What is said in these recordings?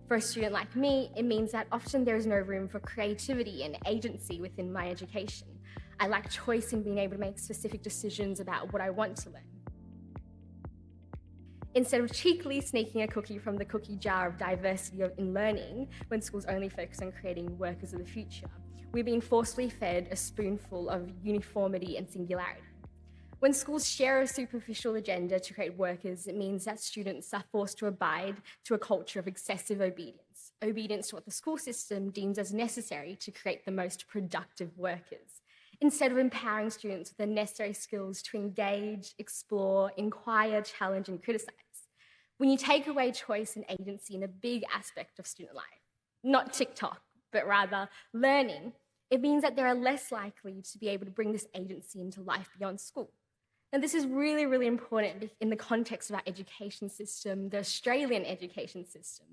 For a student like me, it means that often there is no room for creativity and agency within my education. I lack choice in being able to make specific decisions about what I want to learn. Instead of cheekily sneaking a cookie from the cookie jar of diversity in learning, when schools only focus on creating workers of the future, we're being forcefully fed a spoonful of uniformity and singularity. When schools share a superficial agenda to create workers, it means that students are forced to abide to a culture of excessive obedience, obedience to what the school system deems as necessary to create the most productive workers, instead of empowering students with the necessary skills to engage, explore, inquire, challenge, and criticize. When you take away choice and agency in a big aspect of student life, not TikTok, but rather learning, it means that they are less likely to be able to bring this agency into life beyond school. And this is really, really important in the context of our education system, the Australian education system.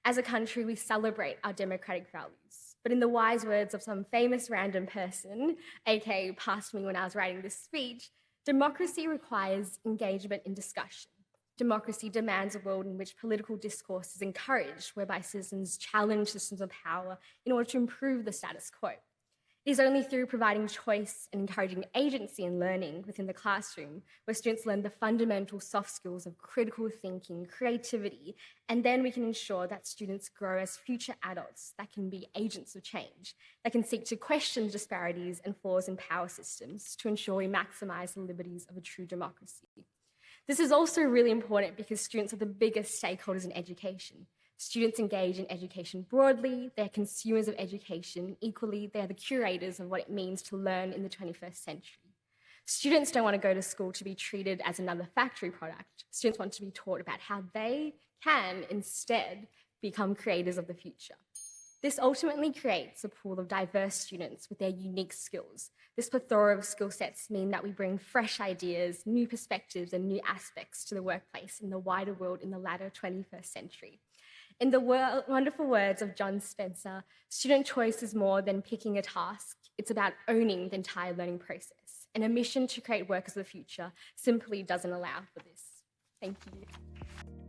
As a country, we celebrate our democratic values. But in the wise words of some famous random person, aka past me when I was writing this speech, democracy requires engagement in discussion. Democracy demands a world in which political discourse is encouraged, whereby citizens challenge systems of power in order to improve the status quo. It is only through providing choice and encouraging agency in learning within the classroom where students learn the fundamental soft skills of critical thinking, creativity, and then we can ensure that students grow as future adults that can be agents of change, that can seek to question disparities and flaws in power systems to ensure we maximise the liberties of a true democracy. This is also really important because students are the biggest stakeholders in education. Students engage in education broadly, they're consumers of education. Equally, they're the curators of what it means to learn in the 21st century. Students don't want to go to school to be treated as another factory product. Students want to be taught about how they can instead become creators of the future. This ultimately creates a pool of diverse students with their unique skills. This plethora of skill sets mean that we bring fresh ideas, new perspectives, and new aspects to the workplace in the wider world in the latter 21st century. In the wonderful words of John Spencer, student choice is more than picking a task. It's about owning the entire learning process. And a mission to create workers of the future simply doesn't allow for this. Thank you.